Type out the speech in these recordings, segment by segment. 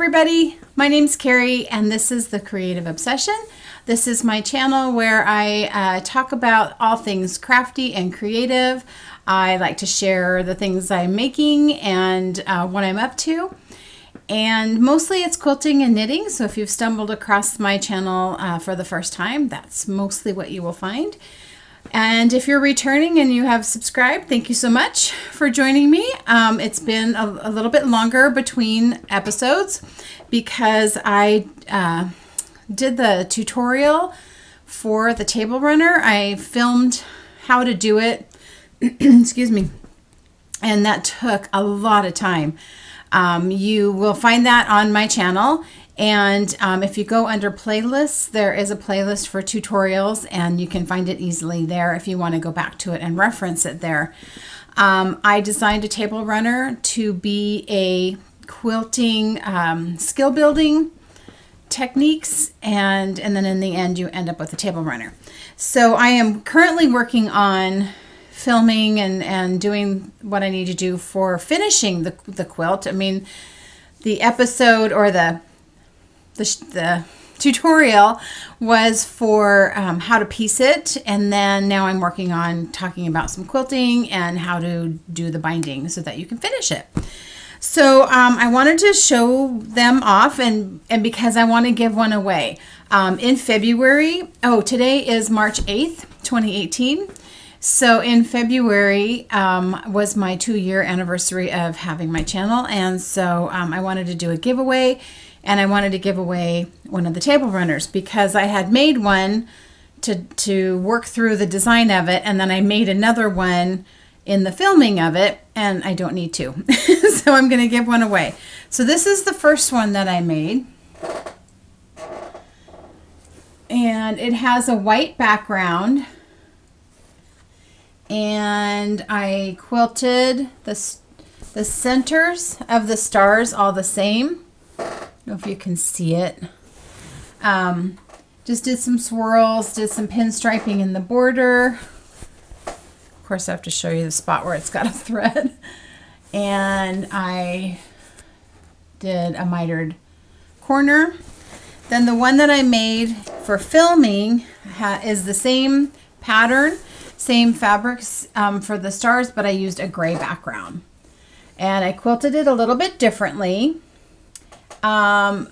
everybody, my name's Carrie and this is The Creative Obsession. This is my channel where I talk about all things crafty and creative. I like to share the things I'm making and what I'm up to. And mostly it's quilting and knitting, so if you've stumbled across my channel for the first time, that's mostly what you will find. And if you're returning and you have subscribed, thank you so much for joining me. It's been a little bit longer between episodes because I did the tutorial for the table runner. I filmed how to do it, excuse me, and that took a lot of time. You will find that on my channel. And if you go under playlists, there is a playlist for tutorials and you can find it easily there if you want to go back to it and reference it there. I designed a table runner to be a quilting skill building techniques and then in the end you end up with a table runner. So I am currently working on filming and doing what I need to do for finishing the quilt. I mean, the episode or the tutorial was for how to piece it, and then now I'm working on talking about some quilting and how to do the binding so that you can finish it. So I wanted to show them off and because I want to give one away. In February, today is March 8th, 2018. So in February was my 2-year anniversary of having my channel, and so I wanted to do a giveaway. And I wanted to give away one of the table runners because I had made one to work through the design of it, and then I made another one in the filming of it, and I don't need to. So I'm going to give one away. So this is the first one that I made. And it has a white background. And I quilted the centers of the stars all the same. I don't know if you can see it. Just did some swirls, did some pinstriping in the border. Of course, I have to show you the spot where it's got a thread. And I did a mitered corner. Then the one that I made for filming is the same pattern, same fabrics for the stars, but I used a gray background. And I quilted it a little bit differently. And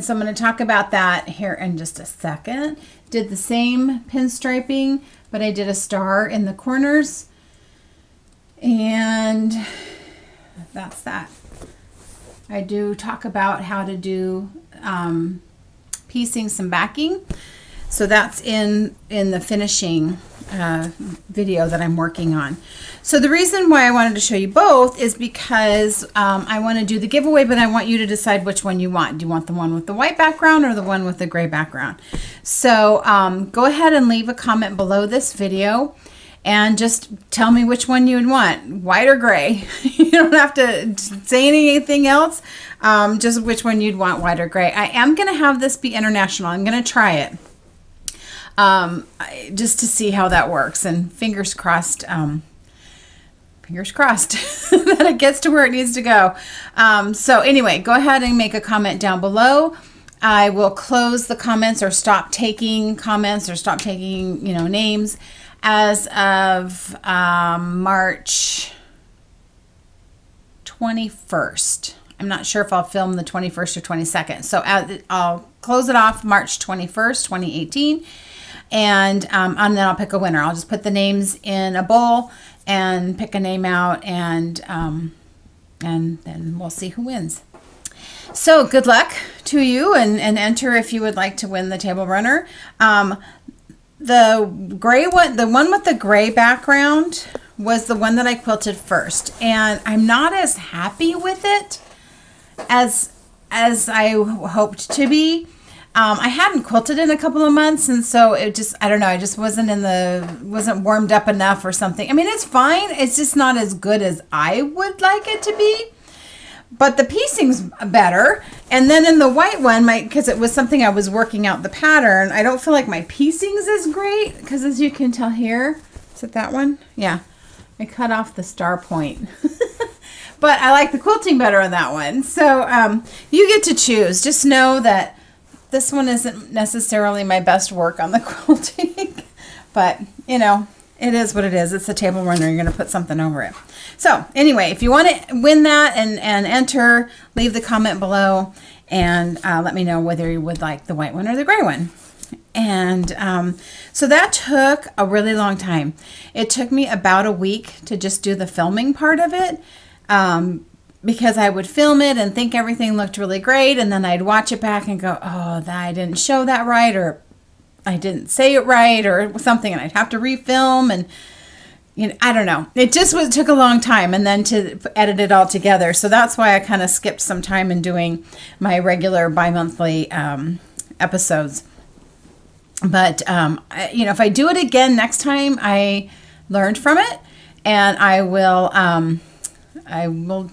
so I'm going to talk about that here in just a second. Did the same pinstriping, but I did a star in the corners. And that's that. I do talk about how to do piecing some backing. So that's in the finishing video that I'm working on. So the reason why I wanted to show you both is because I want to do the giveaway, but I want you to decide which one you want. Do you want the one with the white background or the one with the gray background? So go ahead and leave a comment below this video and just tell me which one you would want, white or gray. You don't have to say anything else, just which one you'd want, white or gray. I am going to have this be international. I'm going to try it. Just to see how that works, and fingers crossed that it gets to where it needs to go. So anyway, go ahead and make a comment down below. I will close the comments or stop taking comments or stop taking, names as of March 21st. I'm not sure if I'll film the 21st or 22nd. So I'll close it off March 21st, 2018. And then I'll pick a winner. I'll just put the names in a bowl and pick a name out, and then we'll see who wins. So good luck to you, and enter if you would like to win the table runner. The gray one, the one with the gray background, was the one that I quilted first, and I'm not as happy with it as I hoped to be. I hadn't quilted in a couple of months, and so it just, I don't know, I just wasn't warmed up enough or something. I mean, it's fine. It's just not as good as I would like it to be. But the piecing's better. And then in the white one, because it was something I was working out the pattern, I don't feel like my piecing's as great, because as you can tell here, is it that one? Yeah. I cut off the star point. but I like the quilting better on that one. So you get to choose. Just know that this one isn't necessarily my best work on the quilting, but you know, it is what it is. It's a table runner. You're going to put something over it. So anyway, if you want to win that and enter, leave the comment below and let me know whether you would like the white one or the gray one. And so that took a really long time. It took me about a week to just do the filming part of it. Because I would film it and think everything looked really great, and then I'd watch it back and go, oh, I didn't show that right, or I didn't say it right, or something, and I'd have to refilm, and you know, I don't know. It just took a long time, and then to edit it all together. So that's why I kind of skipped some time in doing my regular bi-monthly episodes. But you know, if I do it again next time, I learned from it, and I will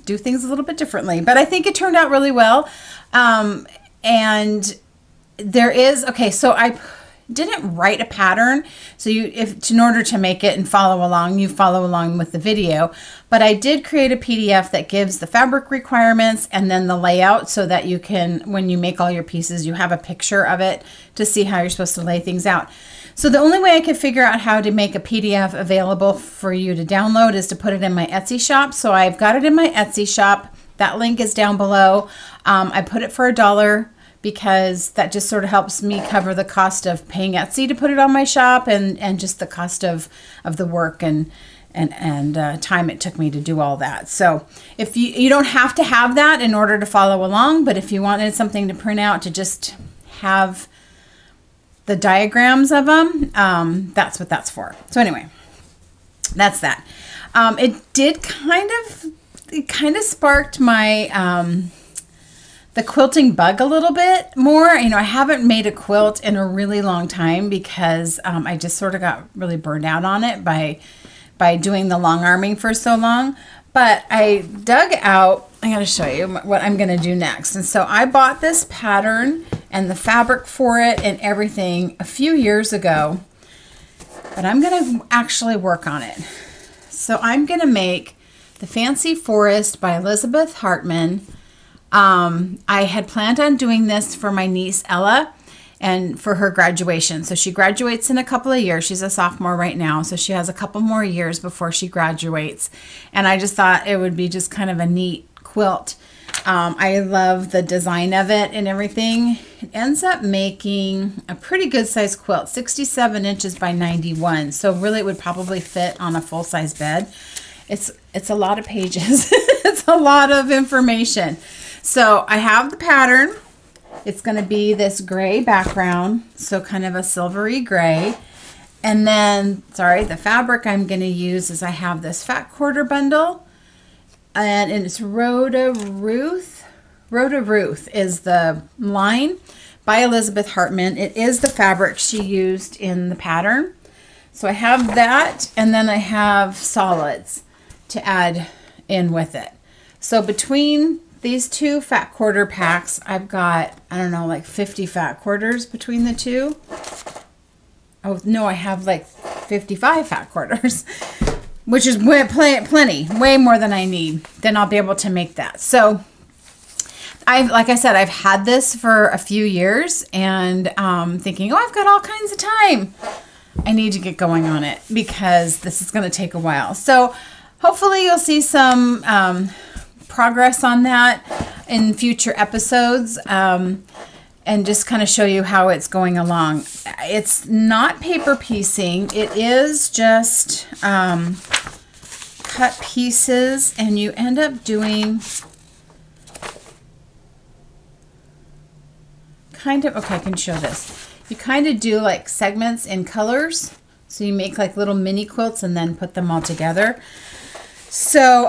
do things a little bit differently, but I think it turned out really well. And there is, okay, so I didn't write a pattern. So in order to make it and follow along, you follow along with the video, but I did create a PDF that gives the fabric requirements and then the layout so that you can, when you make all your pieces, you have a picture of it to see how you're supposed to lay things out. So the only way I could figure out how to make a PDF available for you to download is to put it in my Etsy shop. So I've got it in my Etsy shop. That link is down below. I put it for $1 because that just sort of helps me cover the cost of paying Etsy to put it on my shop and just the cost of the work and time it took me to do all that. So if you don't have to have that in order to follow along, but if you wanted something to print out to just have the diagrams of them, that's what that's for. So anyway, that's that. It kind of sparked my the quilting bug a little bit more. You know, I haven't made a quilt in a really long time because I just sort of got really burned out on it by doing the long arming for so long. But I dug out, I gotta show you what I'm gonna do next. And so I bought this pattern and the fabric for it and everything a few years ago, but I'm gonna actually work on it. So I'm gonna make the Fancy Forest by Elizabeth Hartman. I had planned on doing this for my niece Ella and for her graduation. So she graduates in a couple of years. She's a sophomore right now, so she has a couple more years before she graduates. And I just thought it would be just kind of a neat quilt. I love the design of it and everything. It ends up making a pretty good size quilt, 67 inches by 91. So really it would probably fit on a full-size bed. It's a lot of pages. It's a lot of information. So I have the pattern. It's going to be this gray background, so kind of a silvery gray. And then, sorry, the fabric I'm going to use is I have this fat quarter bundle, and it's Rhoda Ruth. Rhoda Ruth is the line by Elizabeth Hartman. It is the fabric she used in the pattern. So I have that, and then I have solids to add in with it. So between these two fat quarter packs, I've got, I don't know, like 50 fat quarters between the two. Oh, no, I have like 55 fat quarters, which is plenty, way more than I need. Then I'll be able to make that. So like I said, I've had this for a few years and thinking, oh, I've got all kinds of time. I need to get going on it because this is going to take a while. So hopefully you'll see some progress on that in future episodes and just kind of show you how it's going along. It's not paper piecing. It is just cut pieces, and you end up doing kind of, okay, I can show this. You kind of do like segments in colors. So you make like little mini quilts and then put them all together. So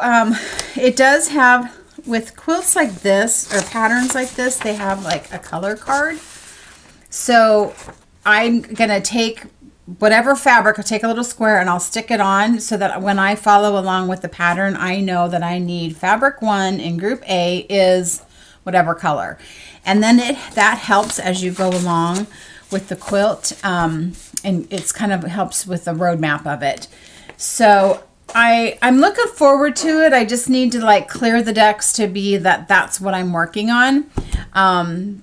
it does have, with quilts like this or patterns like this, they have like a color card. So I'm going to take whatever fabric, I'll take a little square and I'll stick it on so that when I follow along with the pattern, I know that I need fabric 1 in group A is whatever color. And then that helps as you go along with the quilt, and it's kind of helps with the roadmap of it. So I'm looking forward to it. I just need to like clear the decks to be that's what I'm working on,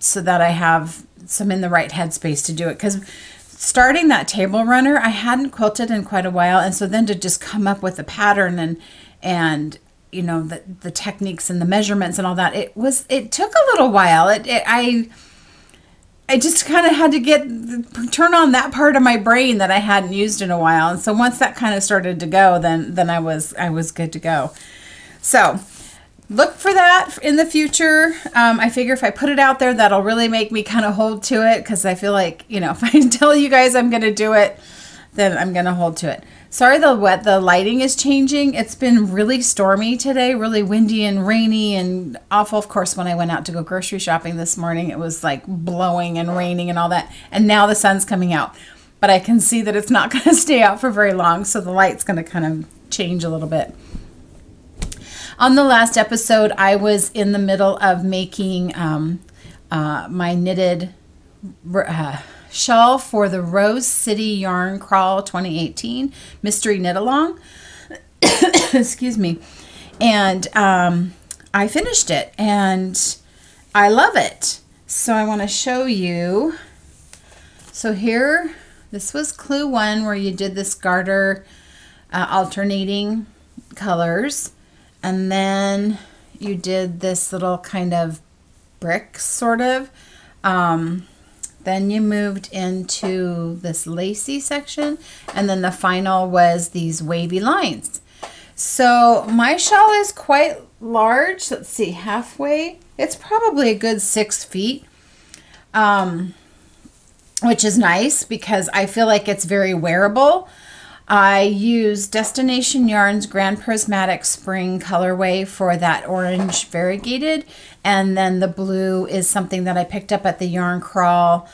so that I have some in the right headspace to do it. Because starting that table runner, I hadn't quilted in quite a while, and so then to just come up with the pattern and you know the techniques and the measurements and all that, it took a little while. I just kind of had to turn on that part of my brain that I hadn't used in a while. And so once that kind of started to go, then I was good to go. So look for that in the future. I figure if I put it out there, that'll really make me kind of hold to it, because I feel like, you know, if I tell you guys I'm going to do it, then I'm going to hold to it. Sorry, the lighting is changing. It's been really stormy today, really windy and rainy and awful. Of course, when I went out to go grocery shopping this morning, it was like blowing and raining and all that. And now the sun's coming out. But I can see that it's not going to stay out for very long, so the light's going to kind of change a little bit. On the last episode, I was in the middle of making my knitted shawl for the Rose City Yarn Crawl 2018 Mystery Knit Along. Excuse me. And I finished it and I love it. So I want to show you. So here, this was clue 1 where you did this garter alternating colors. And then you did this little kind of brick sort of. Then you moved into this lacy section, and then the final was these wavy lines. So my shawl is quite large. Let's see, halfway. It's probably a good 6 feet, which is nice because I feel like it's very wearable. I use Destination Yarns Grand Prismatic Spring colorway for that orange variegated, and then the blue is something that I picked up at the Yarn Crawl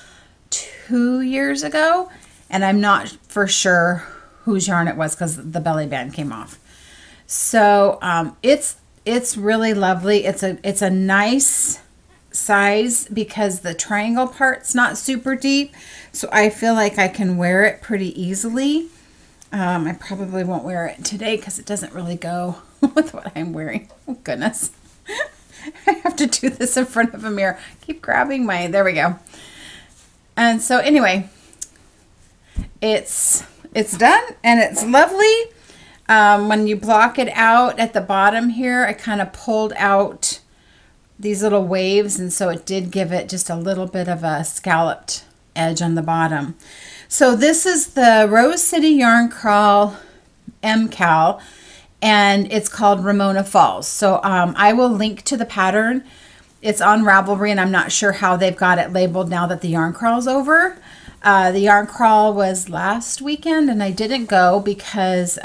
2 years ago, and I'm not for sure whose yarn it was because the belly band came off. So it's really lovely. It's a nice size because the triangle part's not super deep, so I feel like I can wear it pretty easily. I probably won't wear it today because it doesn't really go with what I'm wearing. Oh, goodness. I have to do this in front of a mirror. Keep grabbing there we go. And so anyway, it's done and it's lovely. When you block it out at the bottom here, I kind of pulled out these little waves, and so it did give it just a little bit of a scalloped edge on the bottom. So this is the Rose City Yarn Crawl MCAL, and it's called Ramona Falls. So I will link to the pattern. It's on Ravelry, and I'm not sure how they've got it labeled now that the yarn crawl's over. The yarn crawl was last weekend, and I didn't go because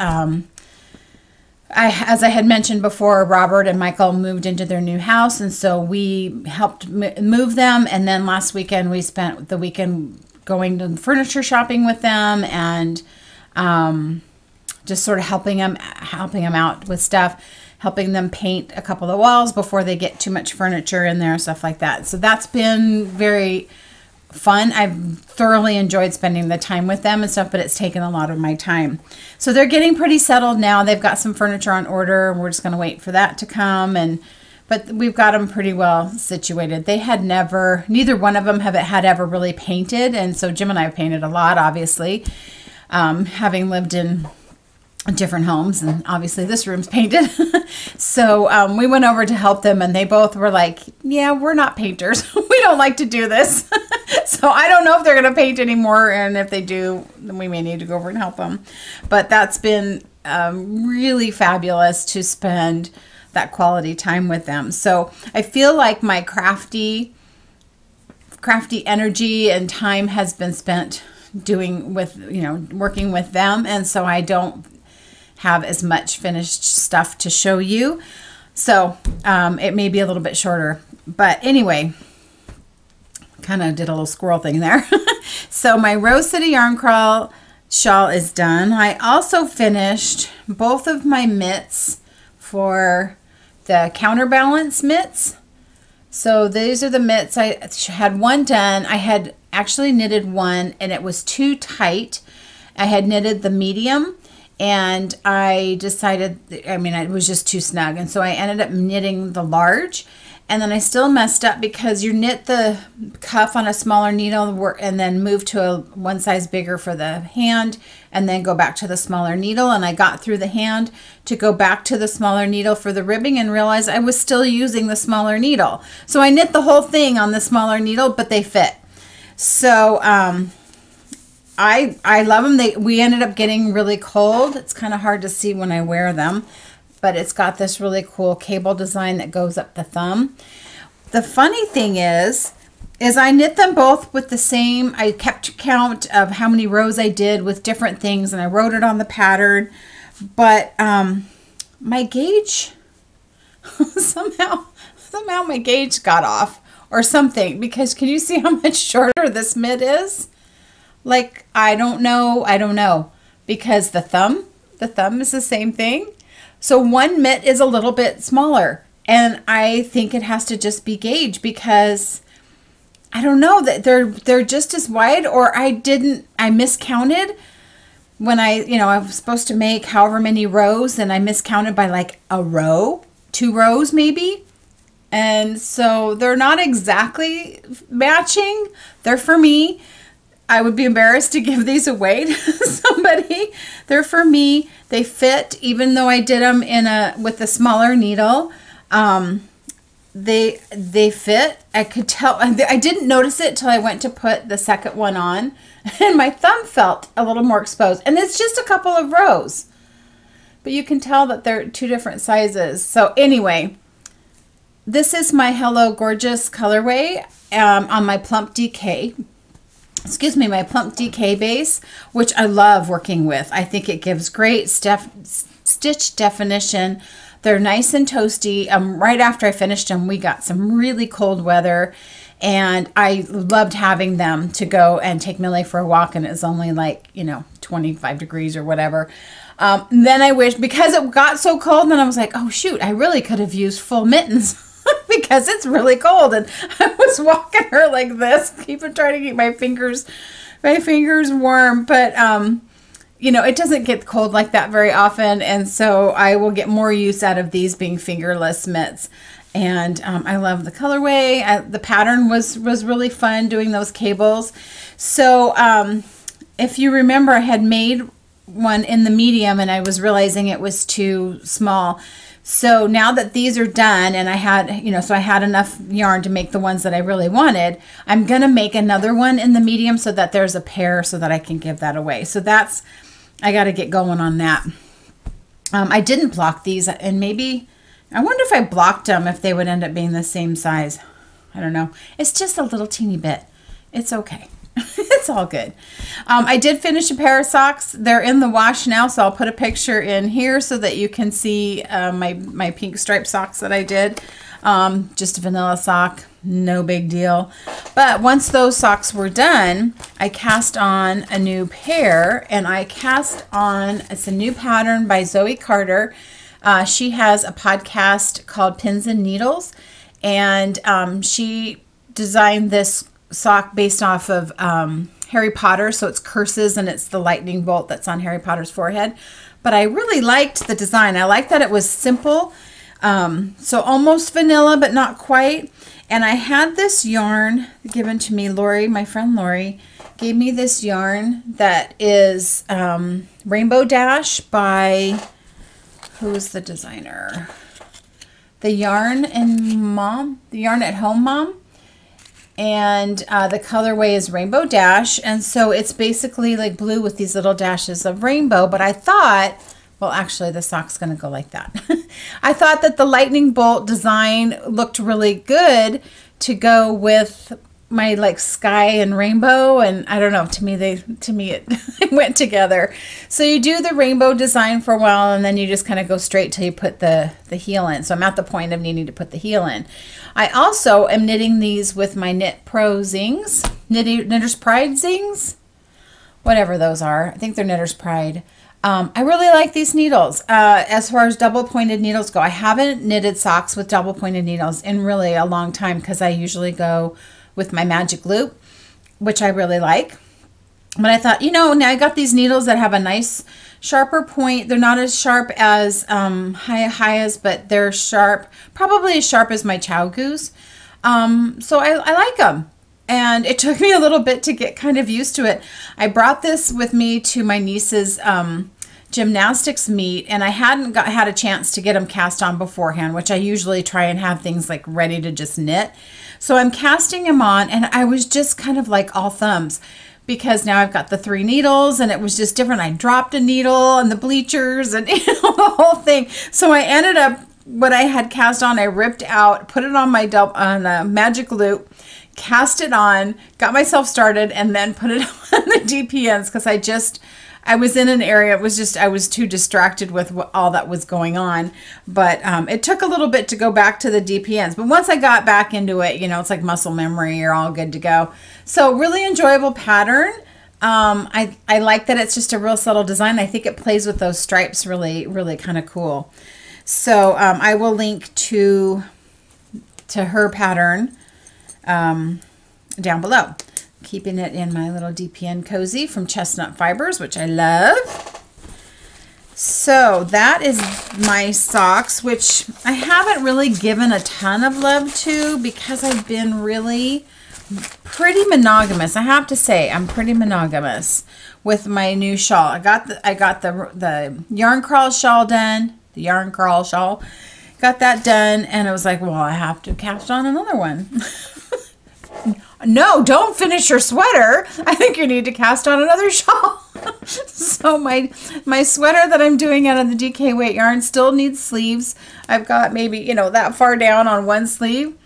as I had mentioned before, Robert and Michael moved into their new house, and so we helped move them. And then last weekend we spent the weekend going to furniture shopping with them and just sort of helping them out with stuff, helping them paint a couple of walls before they get too much furniture in there, stuff like that. So that's been very fun. I've thoroughly enjoyed spending the time with them and stuff, but it's taken a lot of my time. So they're getting pretty settled now. They've got some furniture on order. We're just going to wait for that to come, but we've got them pretty well situated. They had neither one of them had ever really painted, and so Jim and I have painted a lot, obviously, having lived in different homes, and obviously this room's painted. So we went over to help them, and they both were like, yeah, we're not painters. We don't like to do this. So I don't know if they're going to paint anymore, and if they do, then we may need to go over and help them. But that's been really fabulous to spend that quality time with them. So I feel like my crafty energy and time has been spent working with them, and so I don't have as much finished stuff to show you. So it may be a little bit shorter, but anyway, kind of did a little squirrel thing there. So my Rose City Yarn Crawl shawl is done. I also finished both of my mitts for the Counterbalance mitts. So these are the mitts. I had one done. I had actually knitted one and it was too tight. I had knitted the medium, and I decided, I mean, it was just too snug. And so I ended up knitting the large. And then I still messed up because you knit the cuff on a smaller needle and then move to a one size bigger for the hand and then go back to the smaller needle. And I got through the hand to go back to the smaller needle for the ribbing and realized I was still using the smaller needle. So I knit the whole thing on the smaller needle, but they fit. So I love them. We ended up getting really cold. It's kind of hard to see when I wear them, but it's got this really cool cable design that goes up the thumb. The funny thing is I knit them both with the same, I kept count of how many rows I did with different things, and I wrote it on the pattern, but my gauge, somehow my gauge got off or something, because can you see how much shorter this mitt is? Like, I don't know, because the thumb is the same thing. So one mitt is a little bit smaller, and I think it has to just be gauge, because I don't know that they're just as wide, or I miscounted when I was supposed to make however many rows, and I miscounted by like a row, 2 rows maybe. And so they're not exactly matching. They're for me. I would be embarrassed to give these away to somebody. They're for me. They fit, even though I did them with a smaller needle. They fit. I could tell. I didn't notice it till I went to put the second one on, and my thumb felt a little more exposed. And it's just a couple of rows, but you can tell that they're 2 different sizes. So anyway, this is my Hello Gorgeous colorway on my Plump DK. Excuse me, my Plump DK base, which I love working with. I think it gives great stitch definition. They're nice and toasty. Right after I finished them, we got some really cold weather, and I loved having them to go and take Millie for a walk, and it was only like, 25 degrees or whatever. Then I wish, because it got so cold, and I was like, oh shoot, I really could have used full mittens. Because it's really cold, and I was walking her like this, trying to keep my fingers warm. But it doesn't get cold like that very often, and so I will get more use out of these being fingerless mitts. And I love the colorway. The pattern was really fun doing those cables. So if you remember, I had made one in the medium, and I was realizing it was too small. So now that these are done, and I had, so I had enough yarn to make the ones that I really wanted, I'm going to make another one in the medium so that there's a pair so that I can give that away. So I got to get going on that. I didn't block these, and maybe, I wonder if I blocked them, if they would end up being the same size. I don't know. It's just a little teeny bit. It's okay. It's all good. I did finish a pair of socks. They're in the wash now, so I'll put a picture in here so that you can see my pink striped socks that I did. Just a vanilla sock, no big deal. But once those socks were done, I cast on a new pair, and I cast on, it's a new pattern by Zoe Carter. She has a podcast called Pins and Needles, and she designed this sock based off of Harry Potter, so it's curses, and it's the lightning bolt that's on Harry Potter's forehead. But I really liked the design. I liked that it was simple, so almost vanilla but not quite. And I had this yarn given to me. Lori, my friend Lori, gave me this yarn that is Rainbow Dash by, who's the designer? The Yarn at Home Mom. And the colorway is Rainbow Dash, and so it's basically like blue with these little dashes of rainbow. But I thought, well, actually the sock's gonna go like that. I thought that the lightning bolt design looked really good to go with my like sky and rainbow, and I don't know, to me it went together. So you do the rainbow design for a while, and then you just kind of go straight till you put the heel in. So I'm at the point of needing to put the heel in. I also am knitting these with my Knit Pro Zings, Knitter's Pride Zings, whatever those are. I think they're Knitter's Pride. I really like these needles. As far as double pointed needles go, I haven't knitted socks with double pointed needles in really a long time, because I usually go with my magic loop, which I really like. But I thought, now I got these needles that have a nice sharper point. They're not as sharp as Hiya's, but they're sharp, probably as sharp as my Chow Goose. So I like them. And it took me a little bit to get kind of used to it. I brought this with me to my niece's gymnastics meet, and I hadn't had a chance to get them cast on beforehand, which I usually try and have things like ready to just knit. So I'm casting them on, and I was just kind of like all thumbs, because now I've got the 3 needles, and it was just different. I dropped a needle on the bleachers and the whole thing. So I ended up, what I had cast on, I ripped out, put it on my on a magic loop, cast it on, got myself started, and then put it on the DPNs, because I was in an area, it was just, I was too distracted with all that was going on. But it took a little bit to go back to the DPNs. But once I got back into it, you know, it's like muscle memory, you're all good to go. So really enjoyable pattern. I like that it's just a real subtle design. I think it plays with those stripes really, really kind of cool. So I will link to her pattern down below. Keeping it in my little DPN cozy from Chestnut Fibres, which I love. So that is my socks, which I haven't really given a ton of love to, because I've been really pretty monogamous. I have to say, I'm pretty monogamous with my new shawl. I got the yarn crawl shawl done. The yarn crawl shawl. Got that done, and I was like, well, I have to cast on another one. No, don't finish your sweater. I think you need to cast on another shawl. So my sweater that I'm doing out of the DK weight yarn still needs sleeves. I've got maybe, you know, that far down on one sleeve,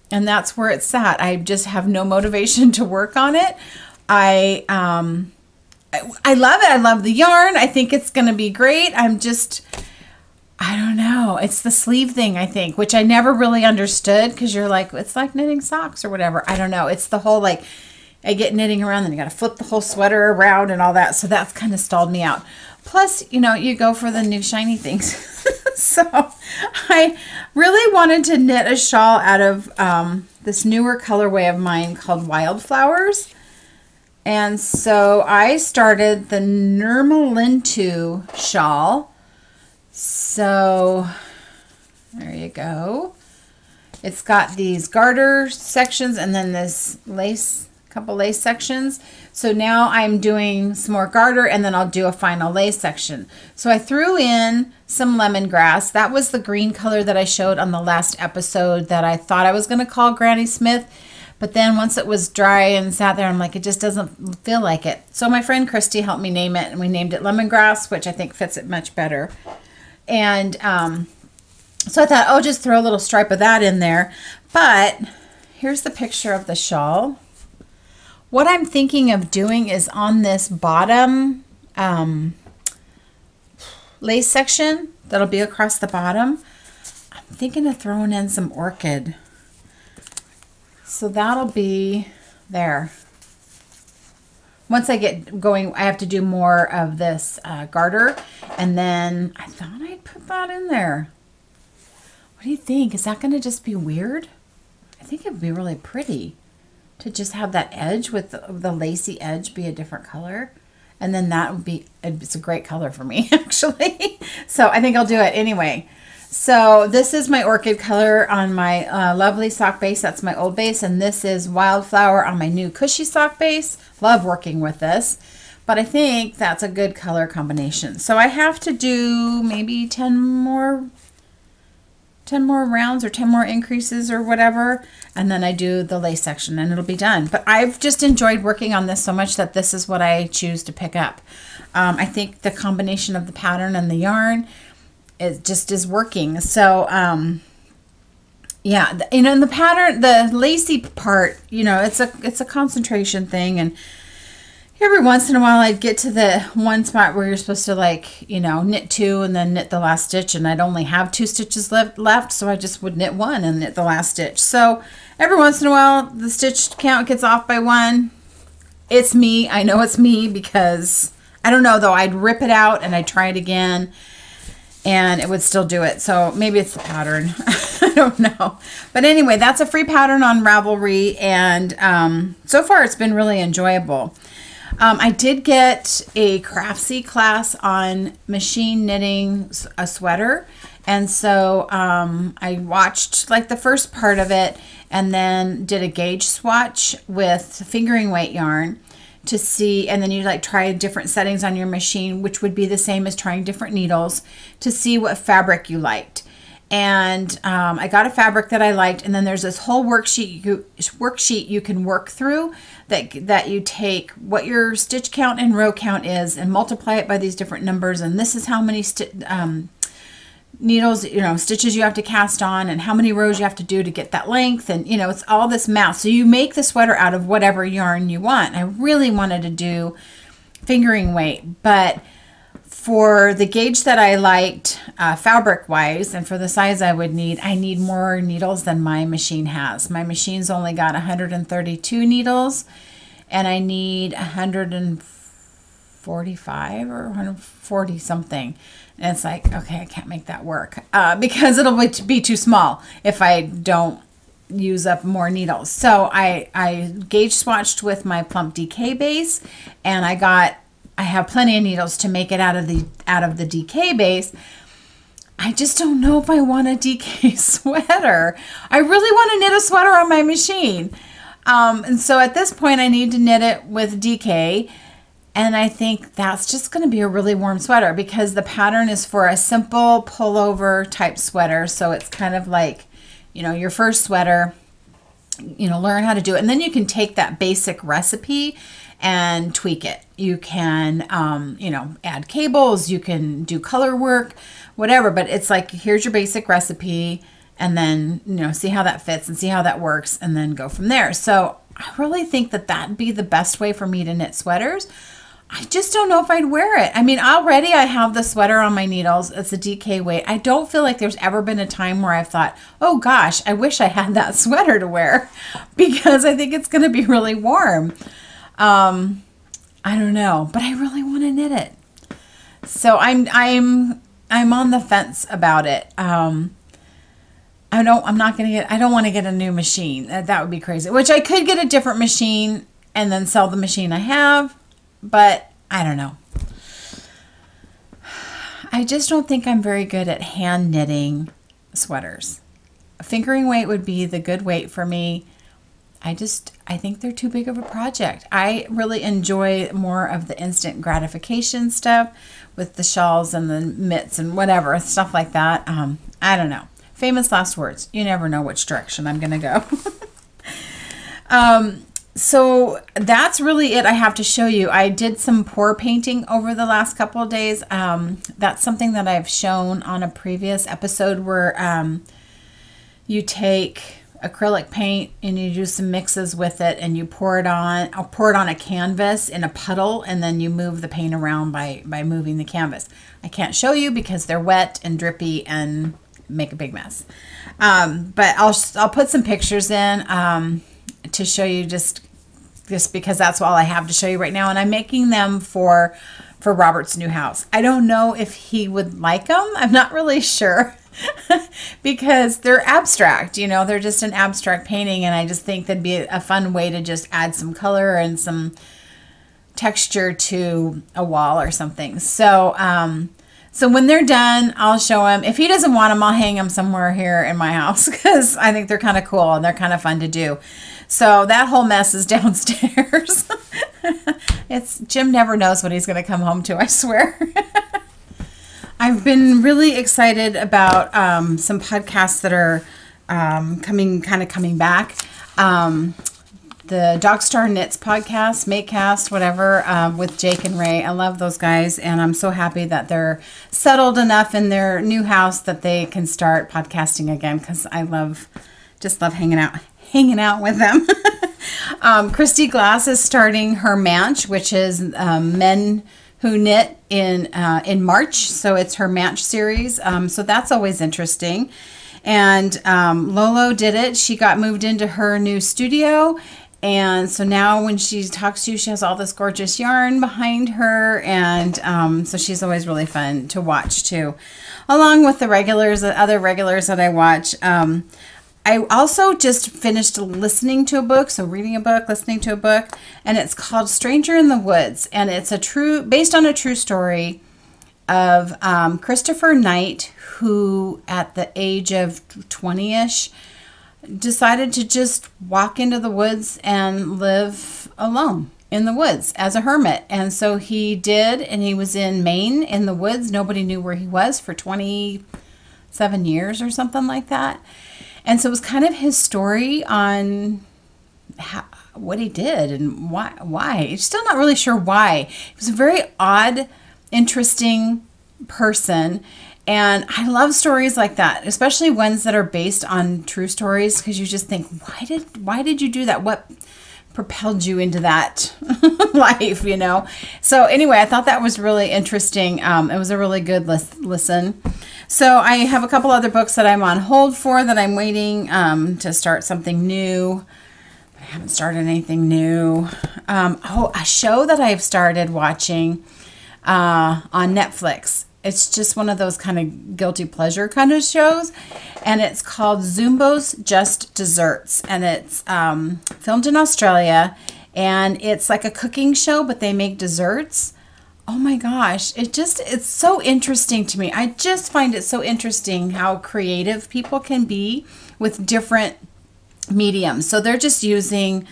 and that's where it's at. I just have no motivation to work on it. I love it. I love the yarn. I think it's going to be great. I don't know. It's the sleeve thing, I think, which I never really understood, because you're like, it's like knitting socks or whatever. I don't know. It's the whole, like, I get knitting around, then you got to flip the whole sweater around and all that. So that's kind of stalled me out. Plus, you know, you go for the new shiny things. So I really wanted to knit a shawl out of this newer colorway of mine called Wildflowers. And so I started the Nurmilintu shawl. So there you go. It's got these garter sections and then this lace, couple lace sections. So now I'm doing some more garter, and then I'll do a final lace section. So I threw in some lemongrass. That was the green color that I showed on the last episode that I thought I was going to call Granny Smith. But then once it was dry and sat there, I'm like, it just doesn't feel like it. So my friend Kristy helped me name it, and we named it lemongrass, which I think fits it much better. And so I thought, oh, just throw a little stripe of that in there. But here's the picture of the shawl. What I'm thinking of doing is on this bottom lace section that'll be across the bottom, I'm thinking of throwing in some orchid. So that'll be there. Once I get going, I have to do more of this garter, and then I thought I'd put that in there. What do you think? Is that going to just be weird? I think it'd be really pretty to just have that edge with the lacy edge be a different color. And then that would be, it's a great color for me, actually. So I think I'll do it anyway. So this is my orchid color on my lovely sock base. That's my old base. And this is Wildflower on my new cushy sock base. Love working with this. But I think that's a good color combination. So I have to do maybe 10 more rounds or 10 more increases or whatever. And then I do the lace section and it'll be done. But I've just enjoyed working on this so much that this is what I choose to pick up. I think the combination of the pattern and the yarn, it just is working. So, yeah, you know, and the pattern, the lacy part, you know, it's a concentration thing. And every once in a while I'd get to the one spot where you're supposed to, like, you know, knit 2 and then knit the last stitch, and I'd only have 2 stitches left, so I just would knit 1 and knit the last stitch. So every once in a while the stitch count gets off by 1. It's me. I know it's me, because I don't know though, I'd rip it out and I'd try it again and it would still do it. So maybe it's the pattern. I don't know. But anyway, that's a free pattern on Ravelry, and so far it's been really enjoyable. I did get a Craftsy class on machine knitting a sweater. And so I watched like the first part of it and then did a gauge swatch with fingering weight yarn to see, and then you like try different settings on your machine, which would be the same as trying different needles to see what fabric you liked. And I got a fabric that I liked, and then there's this whole worksheet you can work through that you take what your stitch count and row count is and multiply it by these different numbers, and this is how many needles, stitches you have to cast on and how many rows you have to do to get that length, and it's all this math. So you make the sweater out of whatever yarn you want. I really wanted to do fingering weight, but for the gauge that I liked fabric wise and for the size I need more needles than my machine has. My machine's only got 132 needles and I need 145 or 140 something. And it's like, okay, I can't make that work because it'll be too small if I don't use up more needles. So I gauge swatched with my Plump DK base, and I have plenty of needles to make it out of the DK base. I just don't know if I want a DK sweater. I really want to knit a sweater on my machine. And so at this point I need to knit it with DK. And I think that's just going to be a really warm sweater because the pattern is for a simple pullover type sweater. So it's kind of like, your first sweater, learn how to do it. And then you can take that basic recipe and tweak it. You can, add cables, you can do color work, whatever. But it's like, here's your basic recipe and then, see how that fits and see how that works and then go from there. So I really think that that'd be the best way for me to knit sweaters. I just don't know if I'd wear it. I mean, already I have the sweater on my needles. It's a DK weight. I don't feel like there's ever been a time where I've thought, oh gosh, I wish I had that sweater to wear because I think it's going to be really warm. I don't know, but I really want to knit it. So I'm on the fence about it. I don't want to get a new machine. That would be crazy, which I could get a different machine and then sell the machine I have. But I don't know. I just don't think I'm very good at hand knitting sweaters. Fingering weight would be the good weight for me. I think they're too big of a project. I really enjoy more of the instant gratification stuff with the shawls and the mitts and whatever, stuff like that. I don't know. Famous last words. You never know which direction I'm going to go. So that's really it I have to show you. I did some pour painting over the last couple of days. That's something that I've shown on a previous episode where you take acrylic paint and you do some mixes with it and you pour it on. I'll pour it on a canvas in a puddle and then you move the paint around by moving the canvas. I can't show you because they're wet and drippy and make a big mess. But I'll put some pictures in to show you just because that's all I have to show you right now. And I'm making them for Robert's new house. I don't know if he would like them. I'm not really sure because they're abstract, they're just an abstract painting. And I just think that'd be a fun way to just add some color and some texture to a wall or something. So, so when they're done, I'll show him. If he doesn't want them, I'll hang them somewhere here in my house because I think they're kind of cool and they're kind of fun to do. So that whole mess is downstairs. Jim never knows what he's going to come home to, I swear. I've been really excited about some podcasts that are coming back. The Dogstar Knits podcast, Makecast, whatever, with Jake and Ray. I love those guys, and I'm so happy that they're settled enough in their new house that they can start podcasting again because I just love hanging out with them. Kristy Glass is starting her Manch, which is men who knit in March. So it's her Manch series. So that's always interesting. And Lolo Did It. She got moved into her new studio. And so now when she talks to you, she has all this gorgeous yarn behind her. And so she's always really fun to watch too. Along with the other regulars that I watch. I also just finished listening to a book, so reading a book, listening to a book, and it's called Stranger in the Woods, and it's based on a true story of Christopher Knight, who at the age of 20-ish decided to just walk into the woods and live alone in the woods as a hermit. And so he did, and he was in Maine in the woods. Nobody knew where he was for 27 years or something like that. And so it was kind of his story on what he did and why. He's still not really sure why. He was a very odd, interesting person. And I love stories like that, especially ones that are based on true stories, because you just think, why did you do that? What propelled you into that life, you know? So anyway, I thought that was really interesting. It was a really good listen. So I have a couple other books that I'm on hold for, that I'm waiting to start something new. But I haven't started anything new. A show that I've started watching on Netflix. It's just one of those kind of guilty pleasure kind of shows. And it's called Zumbo's Just Desserts. And it's filmed in Australia. And it's like a cooking show, but they make desserts. Oh my gosh, it's so interesting to me. I just find it so interesting how creative people can be with different mediums. So they're just using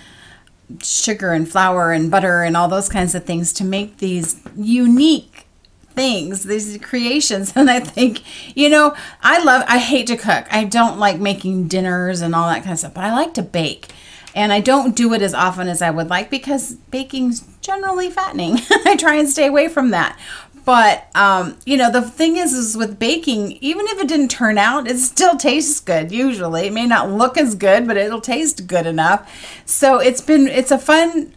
sugar and flour and butter and all those kinds of things to make these unique things, these creations. And I think, you know, I hate to cook. I don't like making dinners and all that kind of stuff, but I like to bake. And I don't do it as often as I would like, because baking's generally fattening. I try and stay away from that. But, you know, the thing is with baking, even if it didn't turn out, it still tastes good usually. It may not look as good, but it'll taste good enough. So it's a fun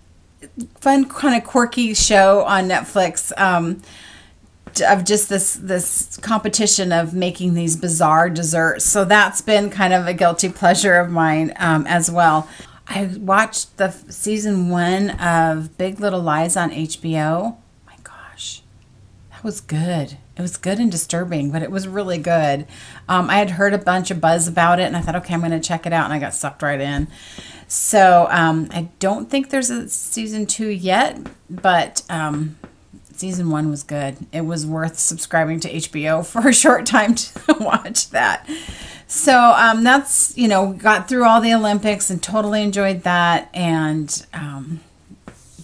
kind of quirky show on Netflix, of just this competition of making these bizarre desserts. So that's been kind of a guilty pleasure of mine as well. I watched the season 1 of Big Little Lies on HBO. My gosh, that was good. It was good and disturbing, but it was really good. I had heard a bunch of buzz about it, and I thought, okay, I'm going to check it out, and I got sucked right in. So I don't think there's a season 2 yet, but season 1 was good. It was worth subscribing to HBO for a short time to watch that. So that's, you know, got through all the Olympics and totally enjoyed that. And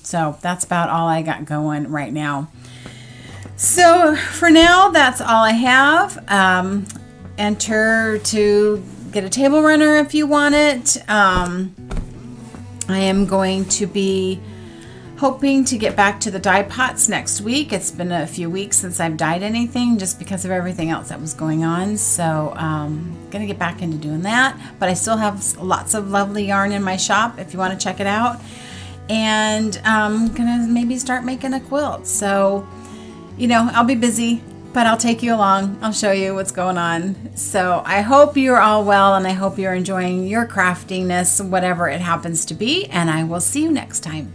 so that's about all I got going right now. So for now, that's all I have. Enter to get a table runner if you want it. I am going to be hoping to get back to the dye pots next week. It's been a few weeks since I've dyed anything, just because of everything else that was going on. So gonna get back into doing that, but I still have lots of lovely yarn in my shop if you want to check it out. And I'm gonna maybe start making a quilt. So, you know, I'll be busy, but I'll take you along. I'll show you what's going on. So I hope you're all well, and I hope you're enjoying your craftiness, whatever it happens to be, and I will see you next time.